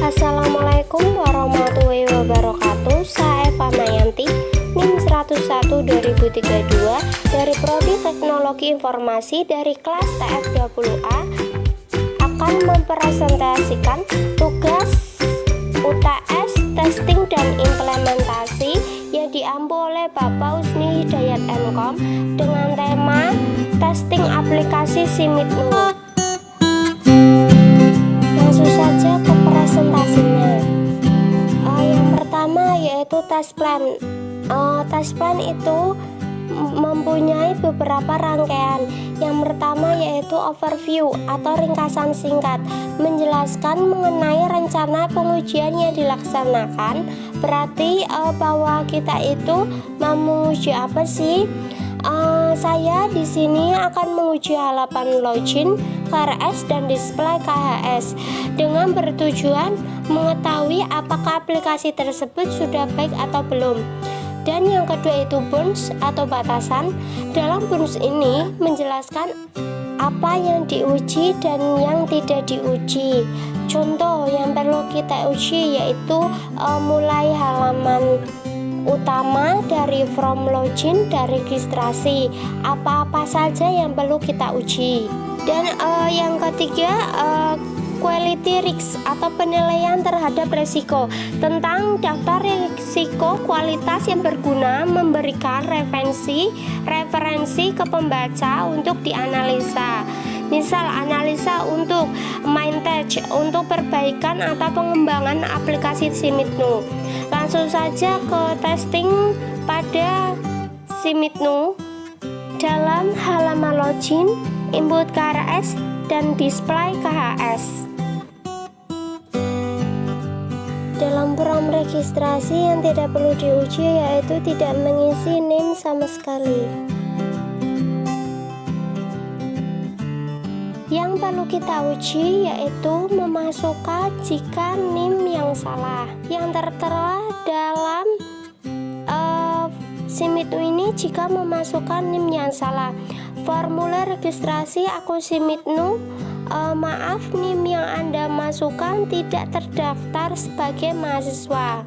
Assalamualaikum warahmatullahi wabarakatuh. Saya Eva Mayanti, NIM 101 2032 dari Prodi Teknologi Informasi dari kelas TF20A akan mempresentasikan tugas UTS testing dan implementasi yang diampu oleh Bapak Usni Hidayat MKom dengan tema testing aplikasi SIMITNU. Langsung saja ke presentasinya. Yang pertama yaitu test plan. Test plan itu mempunyai beberapa rangkaian. Yang pertama yaitu overview atau ringkasan singkat, menjelaskan mengenai rencana pengujian yang dilaksanakan. Berarti bahwa kita itu mau menguji apa sih? Saya di sini akan menguji halaman login, KRS, dan display KHS dengan bertujuan mengetahui apakah aplikasi tersebut sudah baik atau belum. Dan yang kedua itu bonus atau batasan. Dalam bonus ini menjelaskan apa yang diuji dan yang tidak diuji. Contoh yang perlu kita uji yaitu mulai halaman utama dari from login dan registrasi, apa-apa saja yang perlu kita uji. Dan yang ketiga quality risk atau penilaian terhadap resiko, tentang daftar risiko kualitas yang berguna, memberikan referensi ke pembaca untuk dianalisa. Misal analisa untuk main test, untuk perbaikan atau pengembangan aplikasi SIMITNU. Langsung saja ke testing pada SIMITNU. Dalam halaman login, input KRS, dan display KHS. Dalam form registrasi yang tidak perlu diuji yaitu tidak mengisi NIM sama sekali. Yang perlu kita uji yaitu memasukkan jika NIM yang salah yang tertera dalam SIMITNU ini. Jika memasukkan NIM yang salah, formulir registrasi akun SIMITNU, maaf, NIM yang Anda masukkan tidak terdaftar sebagai mahasiswa.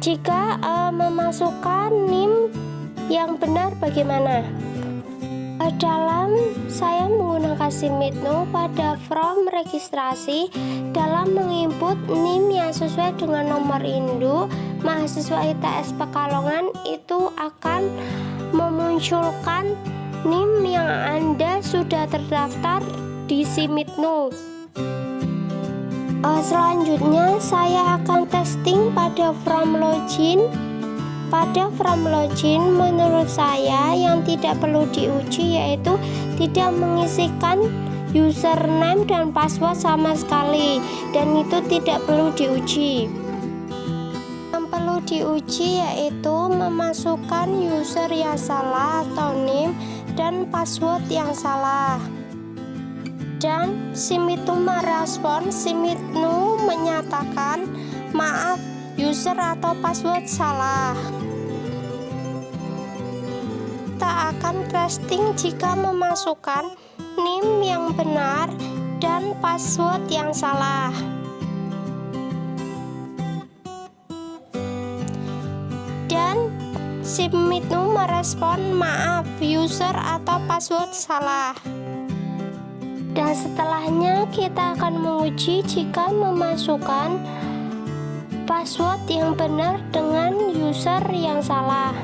Jika memasukkan NIM yang benar bagaimana? Dalam saya menggunakan SIMITNU pada form registrasi, dalam menginput NIM yang sesuai dengan nomor induk mahasiswa ITS Pekalongan itu akan memunculkan NIM yang Anda sudah terdaftar di SIMITNU. Selanjutnya saya akan testing pada form login. Pada form login menurut saya yang tidak perlu diuji yaitu tidak mengisikan username dan password sama sekali, dan itu tidak perlu diuji. Yang perlu diuji yaitu memasukkan user yang salah atau name dan password yang salah. Dan SIMITNU merespon, SIMITNU menyatakan maaf, user atau password salah. Kita akan testing jika memasukkan NIM yang benar dan password yang salah. Dan SIMITNU merespon maaf, user atau password salah. Dan setelahnya kita akan menguji jika memasukkan password yang benar dengan user yang salah.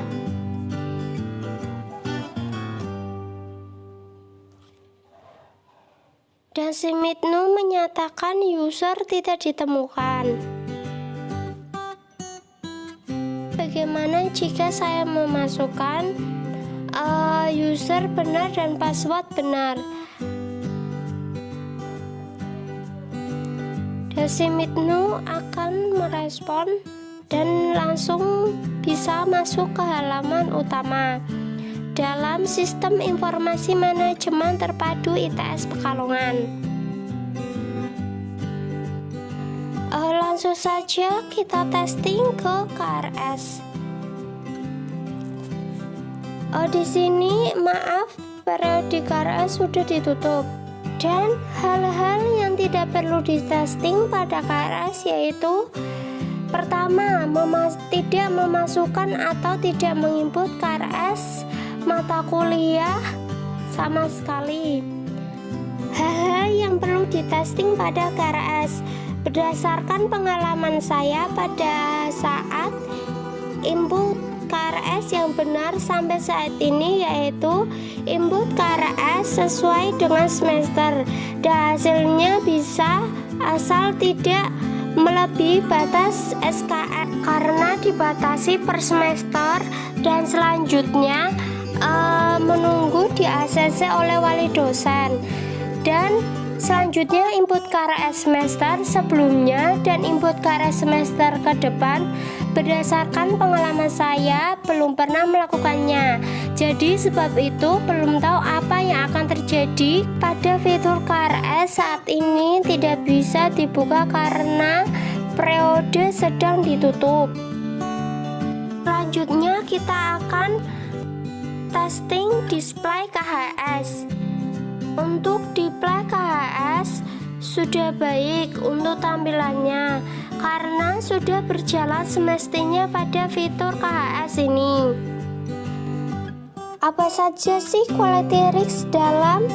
Dan SIMITNU menyatakan user tidak ditemukan. Bagaimana jika saya memasukkan user benar dan password benar? Dan SIMITNU akan merespon dan langsung bisa masuk ke halaman utama dalam sistem informasi manajemen terpadu ITS Pekalongan. Langsung saja kita testing ke KRS. Di sini maaf, periode KRS sudah ditutup. Dan hal-hal yang tidak perlu di-testing pada KRS yaitu pertama, tidak memasukkan atau tidak menginput KRS mata kuliah sama sekali. Hal-hal yang perlu di-testing pada KRS berdasarkan pengalaman saya pada saat input KRS yang benar sampai saat ini yaitu input KRS sesuai dengan semester dan hasilnya bisa asal tidak melebihi batas SKS karena dibatasi per semester dan selanjutnya menunggu di ACC oleh wali dosen. Dan selanjutnya input KRS semester sebelumnya dan input KRS semester ke depan berdasarkan pengalaman saya belum pernah melakukannya. Jadi sebab itu belum tahu apa yang akan terjadi pada fitur KRS saat ini tidak bisa dibuka karena periode sedang ditutup. Selanjutnya kita akan testing display KHS. Untuk display KHS sudah baik untuk tampilannya karena sudah berjalan semestinya pada fitur KHS ini. Apa saja sih quality risk dalam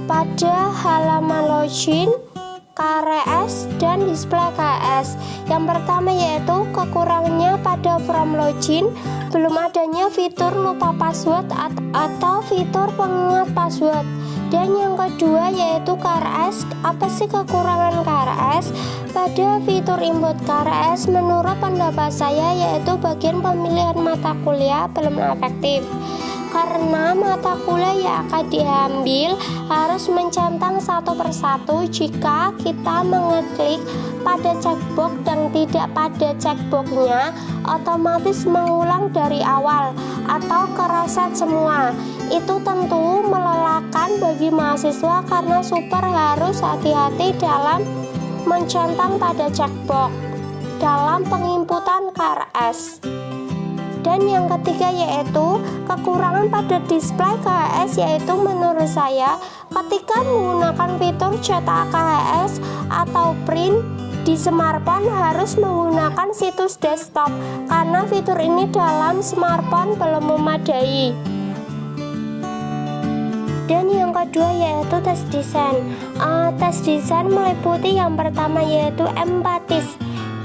pada halaman login KRS dan display KRS? Yang pertama yaitu kekurangannya pada from login, belum adanya fitur lupa password atau fitur pengingat password. Dan yang kedua yaitu KRS. Apa sih kekurangan KRS? Pada fitur input KRS menurut pendapat saya yaitu bagian pemilihan mata kuliah belum efektif karena mata kuliah yang akan diambil harus mencentang satu persatu. Jika kita mengeklik pada checkbox dan tidak pada checkboxnya, otomatis mengulang dari awal atau kereset semua. Itu tentu melelahkan bagi mahasiswa karena super harus hati-hati dalam mencentang pada checkbox dalam penginputan KRS. Dan yang ketiga yaitu kekurangan pada display KHS yaitu menurut saya ketika menggunakan fitur cetak KHS atau print di smartphone harus menggunakan situs desktop karena fitur ini dalam smartphone belum memadai. Dan yang kedua yaitu tes desain. Tes desain meliputi yang pertama yaitu empatis.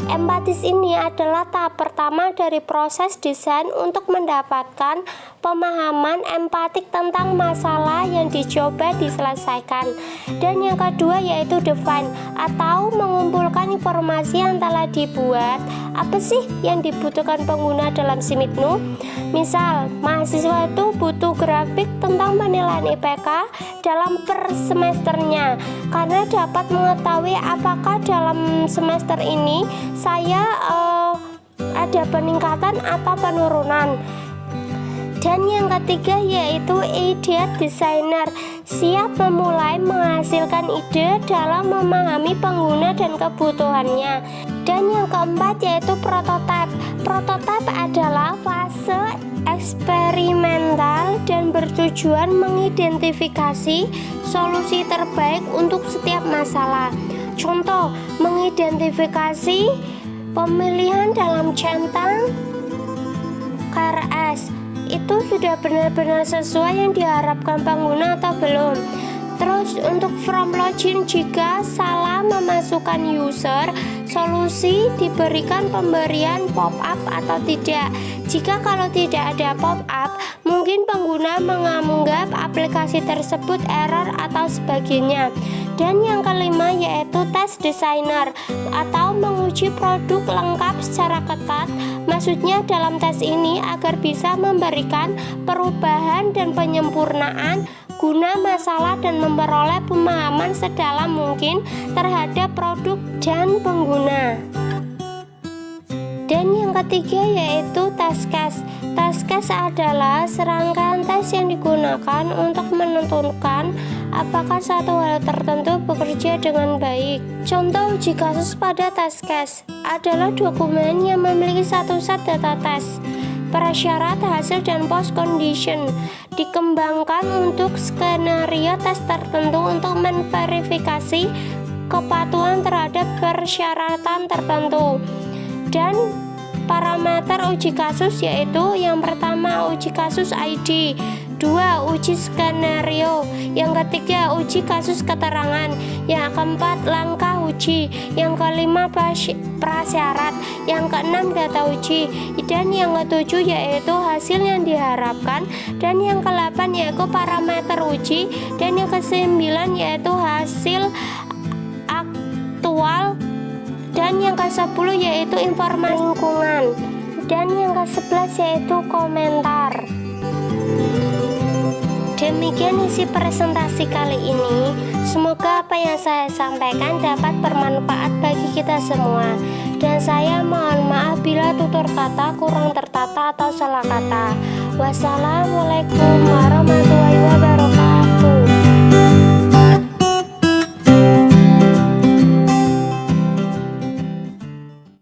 Empatis ini adalah tahap pertama dari proses desain untuk mendapatkan pemahaman empatik tentang masalah yang dicoba diselesaikan. Dan yang kedua yaitu define atau mengumpulkan informasi yang telah dibuat. Apa sih yang dibutuhkan pengguna dalam SIMITNU? Misal, mahasiswa itu butuh grafik tentang penilaian IPK dalam per semesternya karena dapat mengetahui apakah dalam semester ini saya ada peningkatan atau penurunan. Dan yang ketiga yaitu ide designer, siap memulai menghasilkan ide dalam memahami pengguna dan kebutuhannya. Dan yang keempat yaitu prototipe. Prototipe adalah fase eksperimental dan bertujuan mengidentifikasi solusi terbaik untuk setiap masalah. Contoh, mengidentifikasi pemilihan dalam centang KRS itu sudah benar-benar sesuai yang diharapkan pengguna atau belum. Terus untuk from login, jika salah memasukkan user, solusi diberikan pemberian pop-up atau tidak. Jika kalau tidak ada pop-up, mungkin pengguna menganggap aplikasi tersebut error atau sebagainya. Dan yang kelima yaitu tes designer atau menguji produk lengkap secara ketat. Maksudnya dalam tes ini agar bisa memberikan perubahan dan penyempurnaan guna masalah dan memperoleh pemahaman sedalam mungkin terhadap produk dan pengguna. Dan yang ketiga yaitu test case. Test case adalah serangkaian tes yang digunakan untuk menentukan apakah satu hal tertentu bekerja dengan baik. Contoh uji kasus pada test case adalah dokumen yang memiliki satu set data tes. prasyarat, hasil, dan post condition. Dikembangkan untuk skenario tes tertentu untuk memverifikasi kepatuhan terhadap persyaratan tertentu. Dan parameter uji kasus yaitu yang pertama uji kasus ID, 2 uji skenario, yang ketiga uji kasus keterangan, yang keempat langkah uji, yang kelima prasyarat, yang keenam data uji, dan yang ketujuh yaitu hasil yang diharapkan, dan yang ke-8 yaitu parameter uji, dan yang ke-9 yaitu hasil aktual, dan yang ke-10 yaitu informasi lingkungan, dan yang ke-11 yaitu komentar. Demikian isi presentasi kali ini. Semoga apa yang saya sampaikan dapat bermanfaat bagi kita semua. Dan saya mohon maaf bila tutur kata kurang tertata atau salah kata. Wassalamualaikum warahmatullahi wabarakatuh.